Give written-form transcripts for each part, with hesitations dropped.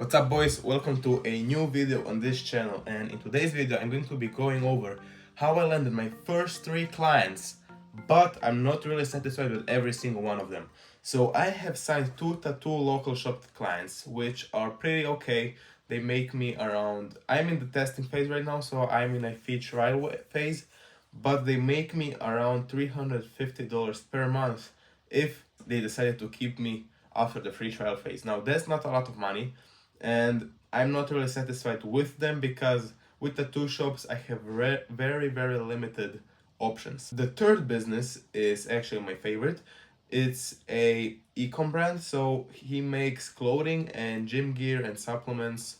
What's up, boys? Welcome to a new video on this channel, and in today's video I'm going to be going over how I landed my first 3 clients, but I'm not really satisfied with every single one of them. So I have signed 2 tattoo local shop clients, which are pretty okay. They make me around, I'm in the testing phase right now, so I'm in a free trial phase, but they make me around $350 per month if they decided to keep me after the free trial phase. Now that's not a lot of money, and I'm not really satisfied with them because with the two shops I have very limited options. The third business is actually my favorite. It's a e-com brand, so he makes clothing and gym gear and supplements,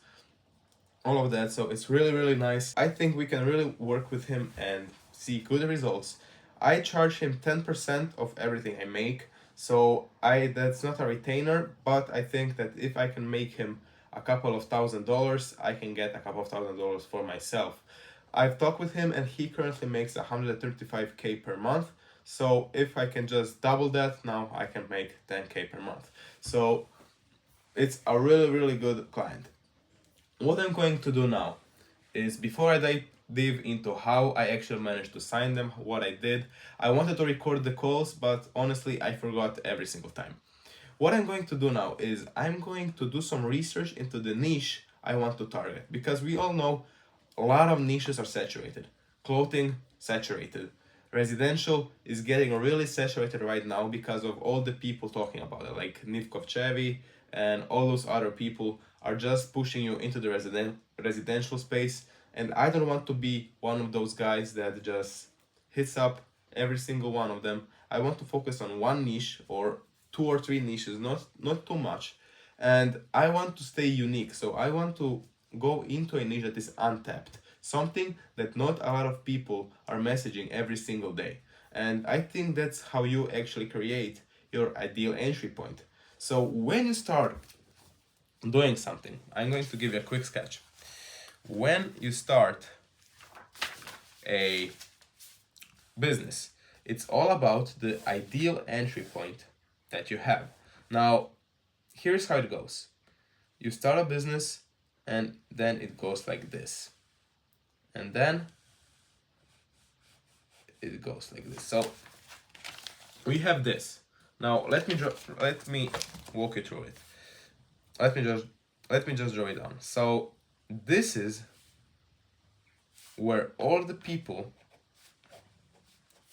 all of that, so it's really nice. I think we can really work with him and see good results. I charge him 10% of everything I make, so that's not a retainer, but I think that if I can make him a couple of $1,000s, I can get a couple of $1,000s for myself. I've talked with him and he currently makes 135k per month, so if I can just double that, now I can make 10k per month. So it's a really good client. What I'm going to do now is, before I dive into how I actually managed to sign them, what I did, I wanted to record the calls, but honestly I forgot every single time. What I'm going to do now is I'm going to do some research into the niche I want to target, because we all know a lot of niches are saturated. Clothing, saturated. Residential is getting really saturated right now because of all the people talking about it, like Niv Kovchevi and all those other people are just pushing you into the residential space, and I don't want to be one of those guys that just hits up every single one of them. I want to focus on one niche or 2 or 3 niches, not too much, and I want to stay unique. So I want to go into a niche that is untapped, something that not a lot of people are messaging every single day, and I think that's how you actually create your ideal entry point. So when you start doing something, I'm going to give you a quick sketch. When you start a business, it's all about the ideal entry point that you have. Now, here's how it goes. You start a business and then it goes like this. And then it goes like this. So we have this. Now let me walk you through it. Let me just draw it down. So this is where all the people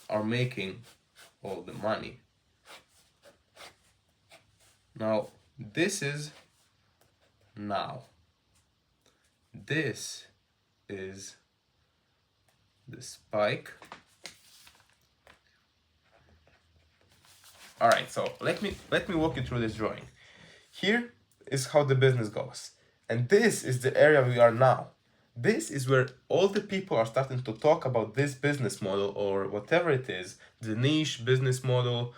are making all the money. Now this is now. This is the spike. All right, so let me walk you through this drawing. Here is how the business goes, and this is the area we are now. This is where all the people are starting to talk about this business model, or whatever it is, the niche business model,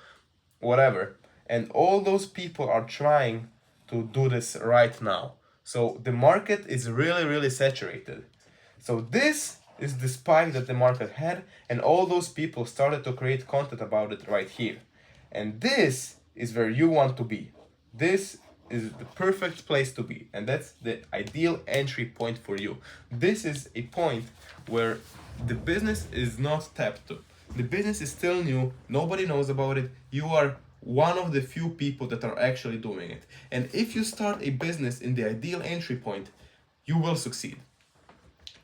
whatever, and all those people are trying to do this right now. So the market is really saturated. So this is the spike that the market had, and all those people started to create content about it right here. And this is where you want to be. This is the perfect place to be, and that's the ideal entry point for you. This is a point where the business is not tapped to. The business is still new, nobody knows about it. You are one of the few people that are actually doing it. And if you start a business in the ideal entry point, you will succeed.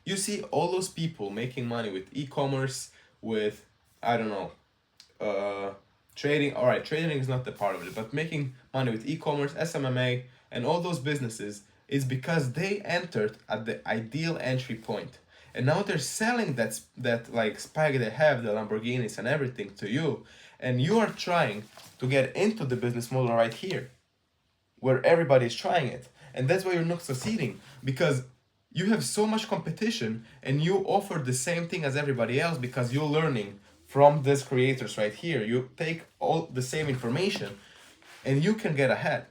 You see all those people making money with e-commerce, with, I don't know, trading. All right, trading is not the part of it, but making money with e-commerce, SMMA, and all those businesses is because they entered at the ideal entry point, and now they're selling that like spike they have, the Lamborghinis and everything, to you, and you are trying to get into the business model right here, where everybody is trying it, and that's why you're not succeeding, because you have so much competition and you offer the same thing as everybody else because you're learning from these creators right here. You take all the same information and you can get ahead.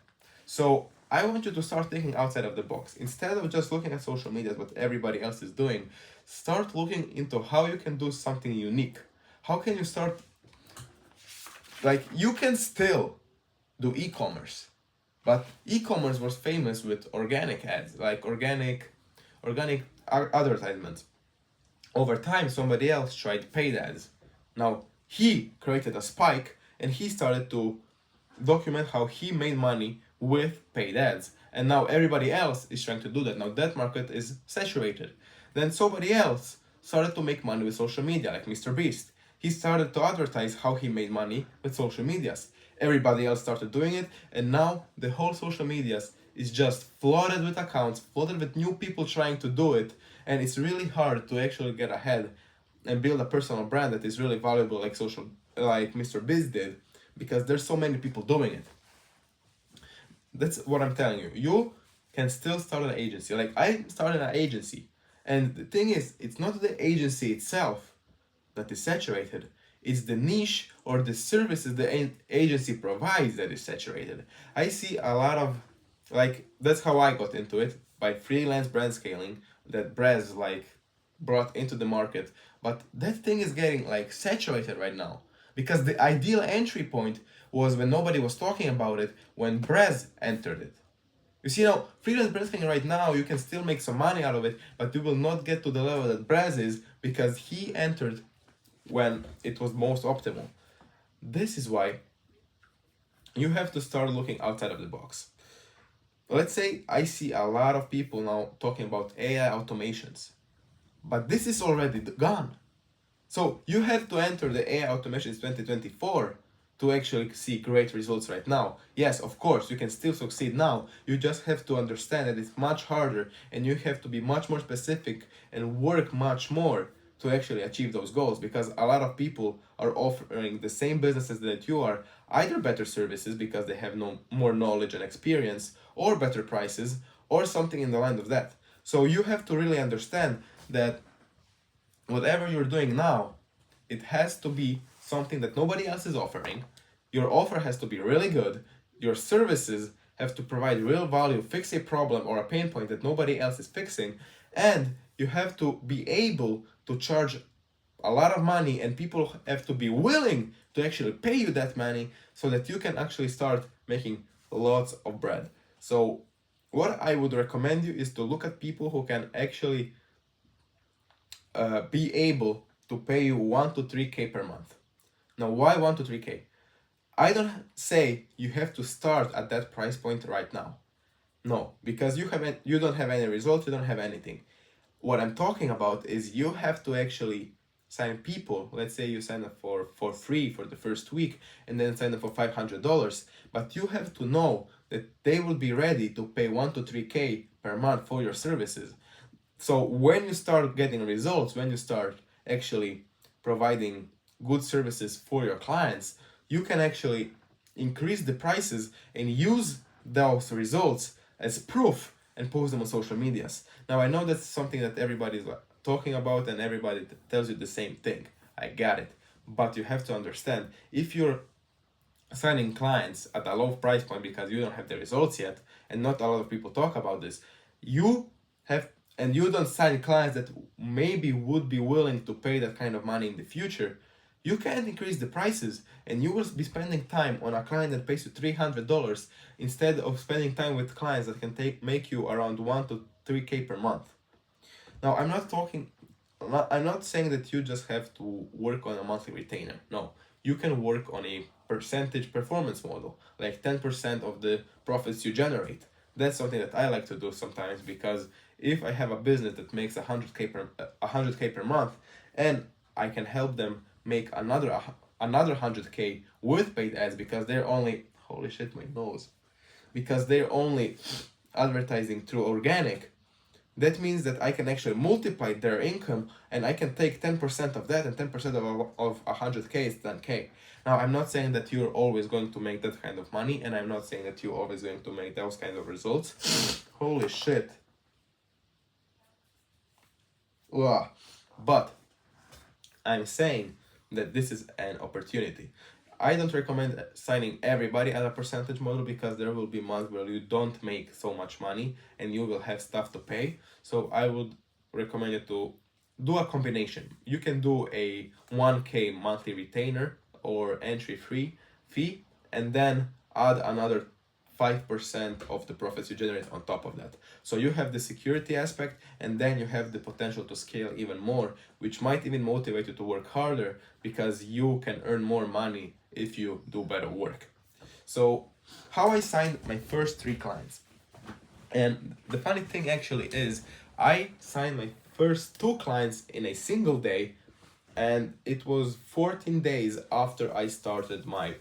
So I want you to start thinking outside of the box. Instead of just looking at social media, what everybody else is doing, start looking into how you can do something unique. How can you start, like, you can still do e-commerce. But e-commerce was famous with organic ads, like organic advertisements. Over time, somebody else tried paid ads. Now he created a spike and he started to document how he made money with paid ads. And now everybody else is trying to do that. Now that market is saturated. Then somebody else started to make money with social media, like Mr. Beast. He started to advertise how he made money with social medias. Everybody else started doing it, and now the whole social medias is just flooded with accounts, flooded with new people trying to do it, and it's really hard to actually get ahead and build a personal brand that is really valuable like Mr. Biz did, because there's so many people doing it. That's what I'm telling you. You can still start an agency. Like I started an agency, and the thing is, it's not the agency itself that is saturated. It's the niche or the services the agency provides that is saturated. I see a lot of, like, that's how I got into it, by freelance brand scaling that Brez like brought into the market. But that thing is getting like saturated right now, because the ideal entry point was when nobody was talking about it, when Brez entered it. You see now, freelance brand scaling right now, you can still make some money out of it, but you will not get to the level that Brez is, because he entered when it was most optimal. This is why you have to start looking outside of the box. Let's say I see a lot of people now talking about AI automations, but this is already gone. So you have to enter the AI automations 2024 to actually see great results right now. Yes, of course, you can still succeed now. You just have to understand that it's much harder, and you have to be much more specific and work much more to actually achieve those goals, because a lot of people are offering the same businesses that you are, either better services because they have no more knowledge and experience, or better prices, or something in the line of that. So you have to really understand that whatever you're doing now, it has to be something that nobody else is offering. Your offer has to be really good. Your services have to provide real value, fix a problem or a pain point that nobody else is fixing, and you have to be able to charge a lot of money, and people have to be willing to actually pay you that money so that you can actually start making lots of bread. So what I would recommend you is to look at people who can actually be able to pay you 1 to 3K per month. Now, why 1 to 3K? I don't say you have to start at that price point right now. No, because you don't have any results, you don't have anything. What I'm talking about is you have to actually sign people. Let's say you sign up for free for the first week, and then sign up for $500. But you have to know that they will be ready to pay 1 to 3K per month for your services. So when you start getting results, when you start actually providing good services for your clients, you can actually increase the prices and use those results as proof and post them on social medias. Now I know that's something that everybody's talking about and everybody tells you the same thing. I got it. But you have to understand, if you're signing clients at a low price point because you don't have the results yet, and not a lot of people talk about this, you have, and you don't sign clients that maybe would be willing to pay that kind of money in the future, you can't increase the prices, and you will be spending time on a client that pays you $300 instead of spending time with clients that can make you around 1 to 3K per month. Now I'm not saying that you just have to work on a monthly retainer. No, you can work on a percentage performance model, like 10% of the profits you generate. That's something that I like to do sometimes, because if I have a business that makes 100K per month, and I can help them make another 100K with paid ads, because they're only, holy shit, my nose, because they're only advertising through organic, that means that I can actually multiply their income, and I can take 10% of that, and 10% of 100K is 10K. Now, I'm not saying that you're always going to make that kind of money, and I'm not saying that you're always going to make those kind of results. Holy shit. Ugh. But I'm saying that this is an opportunity. I don't recommend signing everybody at a percentage model, because there will be months where you don't make so much money and you will have stuff to pay. So I would recommend you to do a combination. You can do a 1K monthly retainer or entry fee, and then add another 5% of the profits you generate on top of that. So you have the security aspect, and then you have the potential to scale even more, which might even motivate you to work harder because you can earn more money if you do better work. So, how I signed my first 3 clients. And the funny thing actually is, I signed my first 2 clients in a single day, and it was 14 days after I started my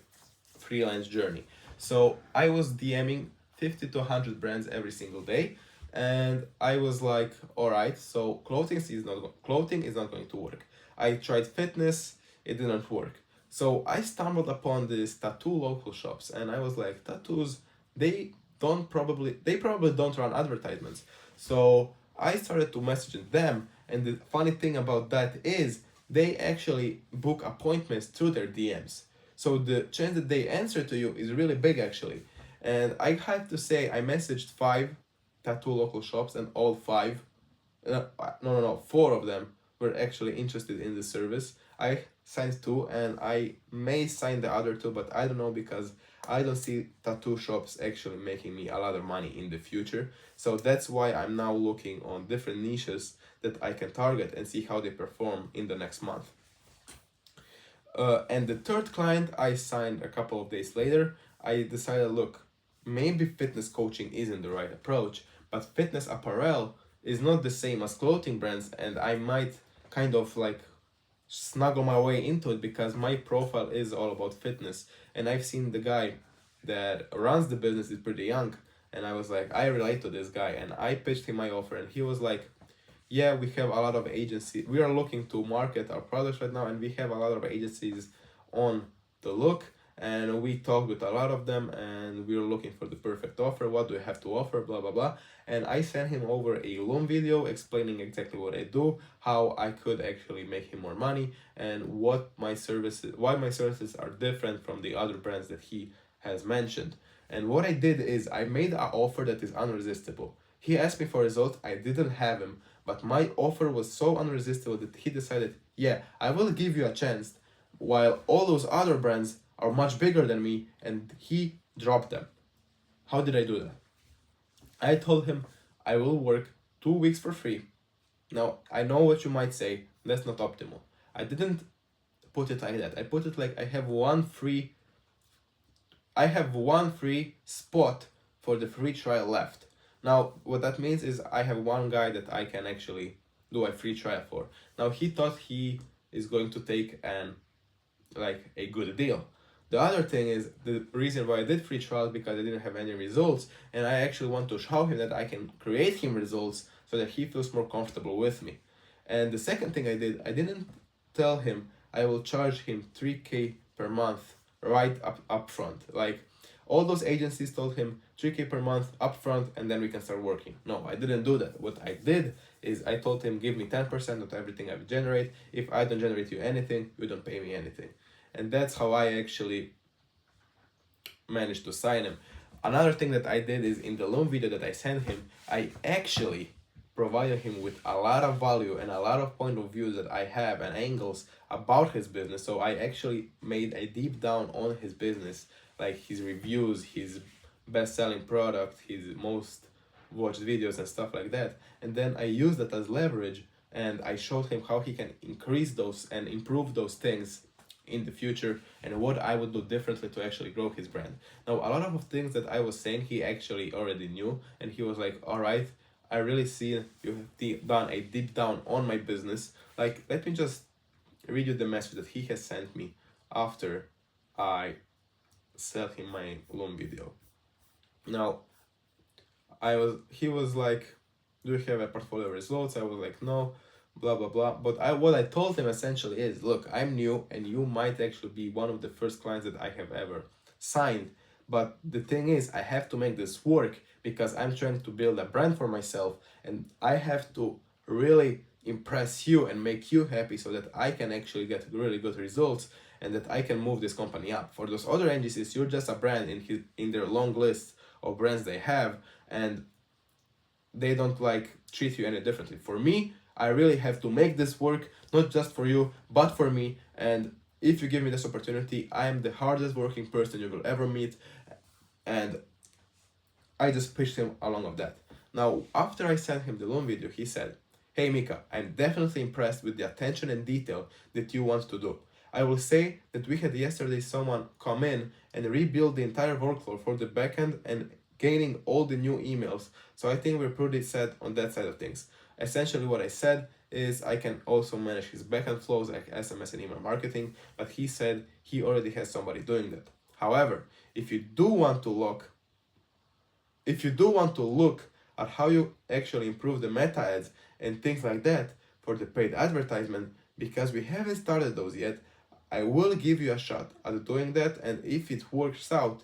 freelance journey. So I was DMing 50 to 100 brands every single day, and I was like, all right, so clothing is not going to work. I tried fitness, it didn't work. So I stumbled upon these tattoo local shops, and I was like, tattoos, they probably don't run advertisements. So I started to message them, and the funny thing about that is they actually book appointments through their DMs. So the chance that they answer to you is really big actually. And I have to say, I messaged 5 tattoo local shops, and all 5, no, 4 of them were actually interested in the service. I signed 2, and I may sign the other 2, but I don't know because I don't see tattoo shops actually making me a lot of money in the future. So that's why I'm now looking on different niches that I can target and see how they perform in the next month. And the third client I signed a couple of days later. I decided, look, maybe fitness coaching isn't the right approach, but fitness apparel is not the same as clothing brands, and I might kind of like snuggle my way into it because my profile is all about fitness. And I've seen the guy that runs the business is pretty young, and I was like, I relate to this guy, and I pitched him my offer, and he was like, yeah, we have a lot of agencies. We are looking to market our products right now, and we have a lot of agencies on the look. And we talked with a lot of them, and we were looking for the perfect offer. What do I have to offer? Blah blah blah. And I sent him over a Loom video explaining exactly what I do, how I could actually make him more money, and why my services are different from the other brands that he has mentioned. And what I did is I made an offer that is unresistible. He asked me for results, I didn't have him, but my offer was so unresistible that he decided, yeah, I will give you a chance, while all those other brands are much bigger than me, and he dropped them. How did I do that? I told him I will work 2 weeks for free. Now, I know what you might say, that's not optimal. I didn't put it like that. I put it like I have one free spot for the free trial left. Now, what that means is I have one guy that I can actually do a free trial for. Now, he thought he is going to take a good deal. The other thing is the reason why I did free trial is because I didn't have any results, and I actually want to show him that I can create him results so that he feels more comfortable with me. And the second thing I didn't tell him I will charge him 3K per month right up front. Like all those agencies told him 3K per month upfront and then we can start working. No, I didn't do that. What I did is I told him give me 10% of everything I generate. If I don't generate you anything, you don't pay me anything. And that's how I actually managed to sign him. Another thing that I did is in the Loom video that I sent him, I actually provided him with a lot of value and a lot of point of views that I have and angles about his business. So I actually made a deep down on his business, like his reviews, his best-selling product, his most watched videos and stuff like that. And then I used that as leverage, and I showed him how he can increase those and improve those things in the future and what I would do differently to actually grow his brand. Now, a lot of things that I was saying, he actually already knew, and he was like, all right, I really see you have done a deep down on my business. Like, let me just read you the message that he has sent me after I sent him my Loom video. Now, he was like, do you have a portfolio of results? I was like, no, blah blah blah. But what I told him essentially is, look, I'm new and you might actually be one of the first clients that I have ever signed. But the thing is, I have to make this work because I'm trying to build a brand for myself, and I have to really impress you and make you happy so that I can actually get really good results and that I can move this company up. For those other agencies, you're just a brand in their long list of brands they have, and they don't like treat you any differently. For me, I really have to make this work, not just for you, but for me. And if you give me this opportunity, I am the hardest working person you will ever meet. And I just pushed him along of that. Now, after I sent him the loan video, he said, "Hey Mika, I'm definitely impressed with the attention and detail that you want to do. I will say that we had yesterday someone come in and rebuild the entire workflow for the backend and gaining all the new emails. So I think we're pretty set on that side of things." Essentially, what I said is I can also manage his backend flows like SMS and email marketing, but he said he already has somebody doing that. However, if you do want to look at how you actually improve the meta ads and things like that for the paid advertisement, because we haven't started those yet, I will give you a shot at doing that, and if it works out,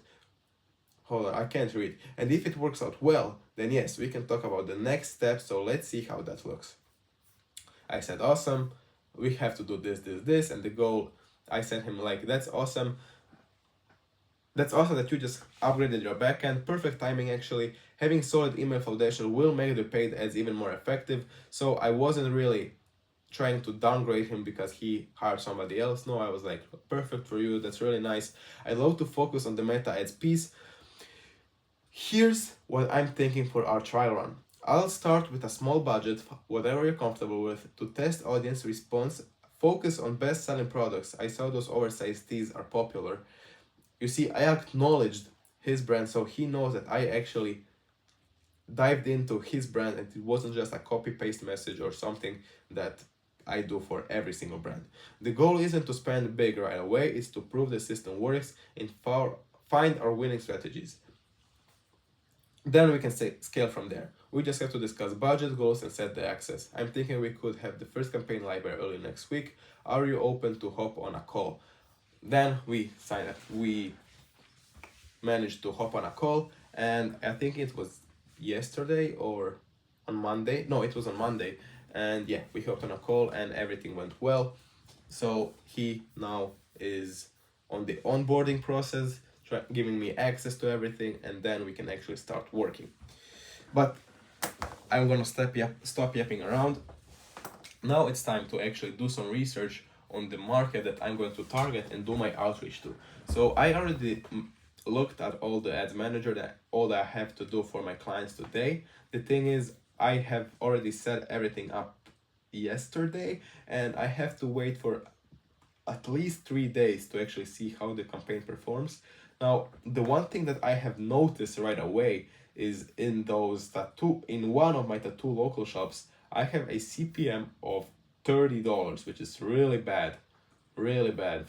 hold on, I can't read. And if it works out well, then yes, we can talk about the next step. So let's see how that looks. I said, awesome, we have to do this, and the goal, I sent him like, that's awesome. That's awesome that you just upgraded your backend. Perfect timing, actually. Having solid email foundation will make the paid ads even more effective. So I wasn't really trying to downgrade him because he hired somebody else. No, I was like, perfect for you. That's really nice. I love to focus on the meta ads piece. Here's what I'm thinking for our trial run. I'll start with a small budget, whatever you're comfortable with, to test audience response. Focus on best selling products. I saw those oversized tees are popular. You see, I acknowledged his brand, so he knows that I actually dived into his brand and it wasn't just a copy paste message or something that I do for every single brand. The goal isn't to spend big right away, it's to prove the system works and find our winning strategies. Then we can scale from there. We just have to discuss budget goals and set the access. I'm thinking we could have the first campaign live by early next week. Are you open to hop on a call? Then we signed up. We managed to hop on a call, and I think it was yesterday or on Monday. No, it was on Monday. And yeah, we hopped on a call and everything went well. So he now is on the onboarding process, giving me access to everything, and then we can actually start working. But I'm gonna stop yapping around. Now it's time to actually do some research on the market that I'm going to target and do my outreach to. So I already looked at all the ads manager, all that I have to do for my clients today. The thing is, I have already set everything up yesterday, and I have to wait for at least 3 days to actually see how the campaign performs. Now, the one thing that I have noticed right away is in one of my tattoo local shops, I have a CPM of $30, which is really bad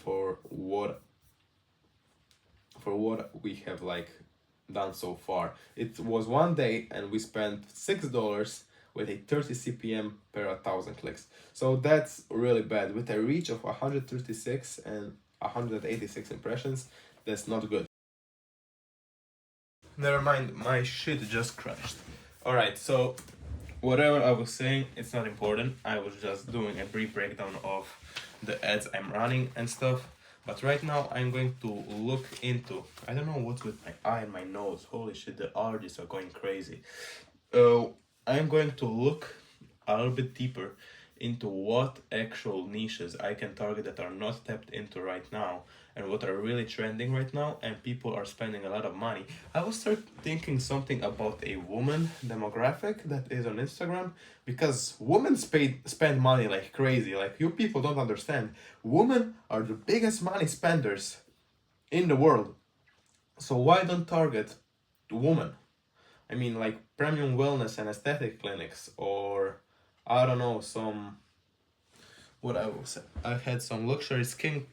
for what we have like done so far. It was one day and we spent $6 with a 30 CPM per 1,000 clicks. So that's really bad. With a reach of 136 and 186 impressions, that's not good. Never mind, my shit just crashed. Alright, so whatever I was saying, it's not important. I was just doing a brief breakdown of the ads I'm running and stuff. But right now I'm going to look into, I don't know what's with my eye and my nose. Holy shit, the allergies are going crazy. I'm going to look a little bit deeper into what actual niches I can target that are not tapped into right now and what are really trending right now and people are spending a lot of money. I will start thinking something about a woman demographic that is on Instagram, because women spend money like crazy. Like, you people don't understand. Women are the biggest money spenders in the world. So why don't target the woman? I mean, like premium wellness and aesthetic clinics, or I don't know, I had some luxury skin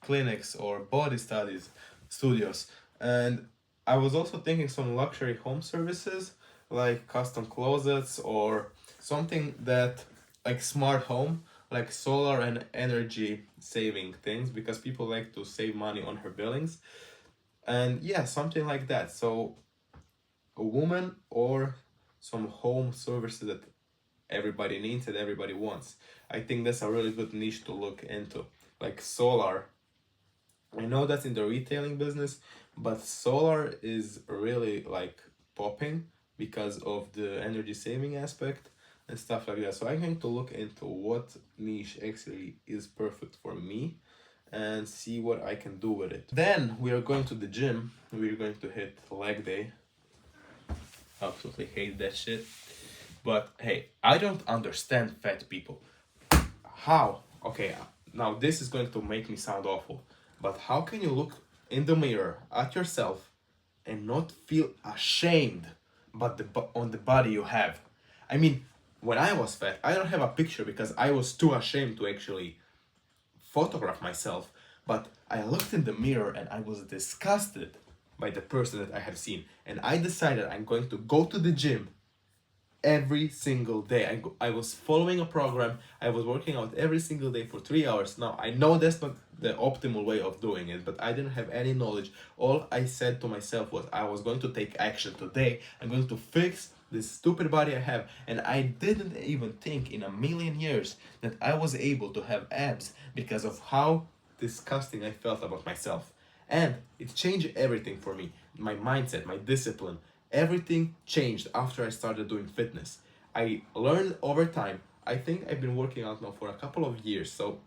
clinics or body studios, and I was also thinking some luxury home services like custom closets or something that like smart home, like solar and energy saving things, because people like to save money on her billings, and yeah, something like that. So a woman or some home services that everybody needs and everybody wants. I think that's a really good niche to look into. Like solar. I know that's in the retailing business, but solar is really like popping because of the energy saving aspect and stuff like that. So I'm going to look into what niche actually is perfect for me and see what I can do with it. Then we are going to the gym. We're going to hit leg day. Absolutely hate that shit. But hey, I don't understand fat people. How? Okay, now this is going to make me sound awful, but how can you look in the mirror at yourself and not feel ashamed but on the body you have? I mean, when I was fat, I don't have a picture because I was too ashamed to actually photograph myself, but I looked in the mirror and I was disgusted by the person that I have seen, and I decided I'm going to go to the gym every single day. I was following a program. I was working out every single day for 3 hours. Now, I know that's not the optimal way of doing it, but I didn't have any knowledge. All I said to myself was I was going to take action today. I'm going to fix this stupid body I have. And I didn't even think in a million years that I was able to have abs because of how disgusting I felt about myself. And it changed everything for me. My mindset, my discipline, everything changed after I started doing fitness. I learned over time. I think I've been working out now for a couple of years. So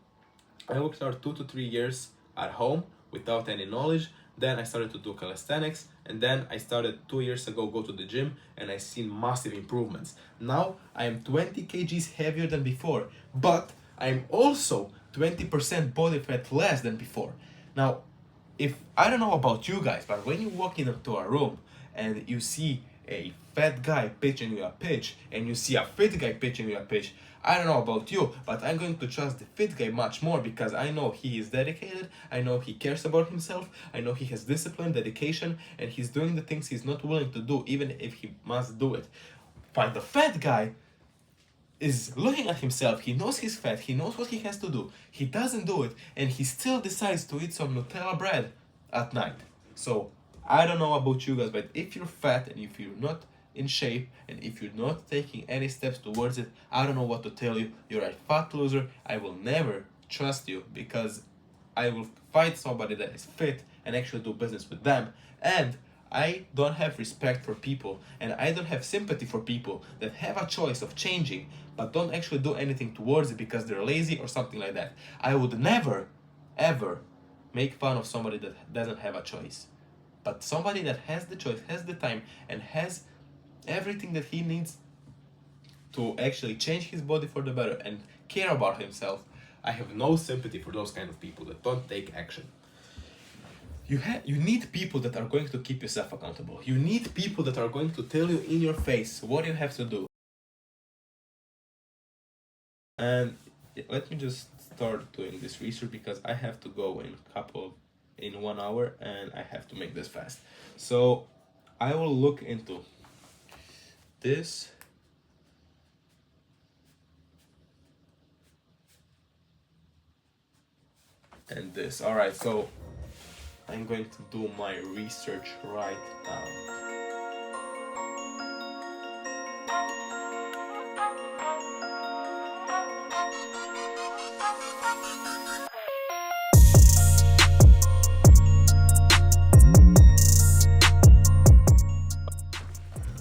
I worked out 2 to 3 years at home without any knowledge. Then I started to do calisthenics, and then I started 2 years ago go to the gym, and I seen massive improvements. Now I am 20 kgs heavier than before, but I'm also 20% body fat less than before. Now, if I don't know about you guys, but when you walk into a room and you see a fat guy pitching you a pitch and you see a fit guy pitching you a pitch, I don't know about you, but I'm going to trust the fit guy much more because I know he is dedicated, I know he cares about himself, I know he has discipline, dedication, and he's doing the things he's not willing to do, even if he must do it. But the fat guy is looking at himself, he knows he's fat, he knows what he has to do, he doesn't do it, and he still decides to eat some Nutella bread at night. So, I don't know about you guys, but if you're fat and if you're not in shape and if you're not taking any steps towards it, I don't know what to tell you. You're a fat loser. I will never trust you because I will fight somebody that is fit and actually do business with them. And I don't have respect for people and I don't have sympathy for people that have a choice of changing but don't actually do anything towards it because they're lazy or something like that. I would never, ever make fun of somebody that doesn't have a choice. But somebody that has the choice, has the time, and has everything that he needs to actually change his body for the better and care about himself, I have no sympathy for those kind of people that don't take action. You need people that are going to keep yourself accountable. You need people that are going to tell you in your face what you have to do. And let me just start doing this research because I have to go in 1 hour and I have to make this fast. So I will look into this and this. All right, so I'm going to do my research right now.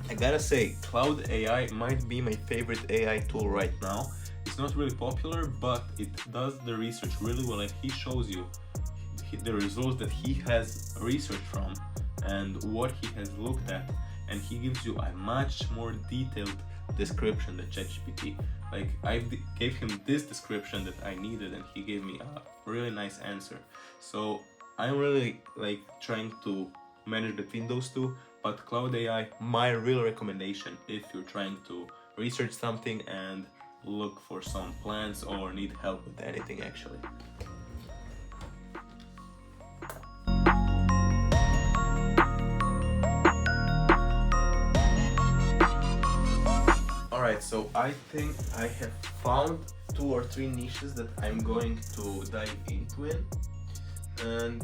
I gotta say, Cloud AI might be my favorite AI tool right now. It's not really popular, but it does the research really well and he shows you the results that he has researched from and what he has looked at, and he gives you a much more detailed description than ChatGPT. Like I gave him this description that I needed and he gave me a really nice answer. So I'm really like trying to manage between those two, but Cloud AI, my real recommendation if you're trying to research something and look for some plans or need help with anything actually. Alright, so I think I have found 2 or 3 niches that I'm going to dive into it. And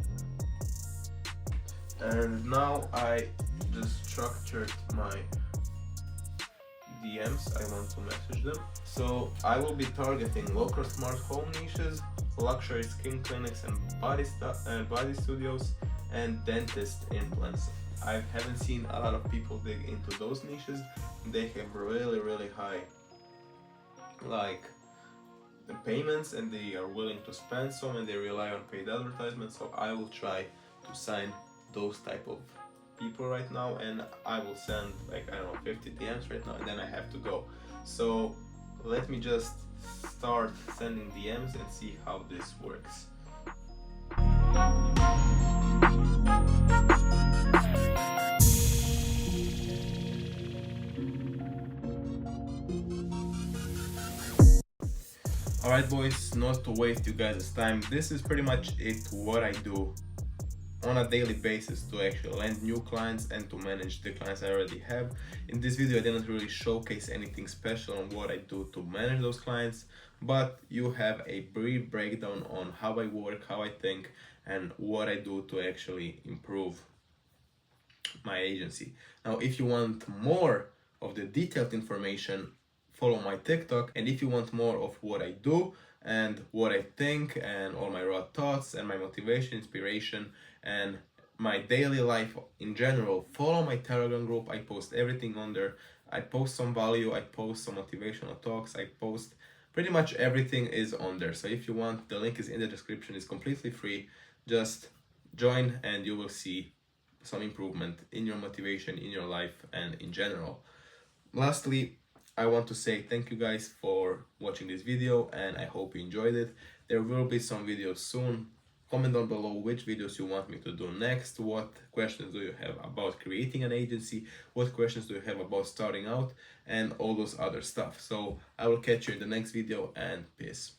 now I just structured my DMs I want to message them. So I will be targeting local smart home niches, luxury skin clinics and body studios, and dentist implants. I haven't seen a lot of people dig into those niches. They have really high like the payments and they are willing to spend some and they rely on paid advertisements, so I will try to sign those type of people right now, and I will send like, I don't know, 50 DMs right now, and then I have to go. So let me just start sending DMs and see how this works. Alright boys, not to waste you guys' time, this is pretty much it what I do on a daily basis to actually land new clients and to manage the clients I already have. In this video I didn't really showcase anything special on what I do to manage those clients, but you have a brief breakdown on how I work, how I think, and what I do to actually improve my agency. Now, if you want more of the detailed information, follow my TikTok. And if you want more of what I do and what I think and all my raw thoughts and my motivation, inspiration, and my daily life in general, follow my Telegram group. I post everything on there. I post some value, I post some motivational talks, I post pretty much everything is on there. So if you want, the link is in the description. It's completely free. Just join and you will see some improvement in your motivation, in your life, and in general. Lastly, I want to say thank you guys for watching this video, and I hope you enjoyed it. There will be some videos soon. Comment down below which videos you want me to do next. What questions do you have about creating an agency? What questions do you have about starting out? And all those other stuff. So I will catch you in the next video, and peace.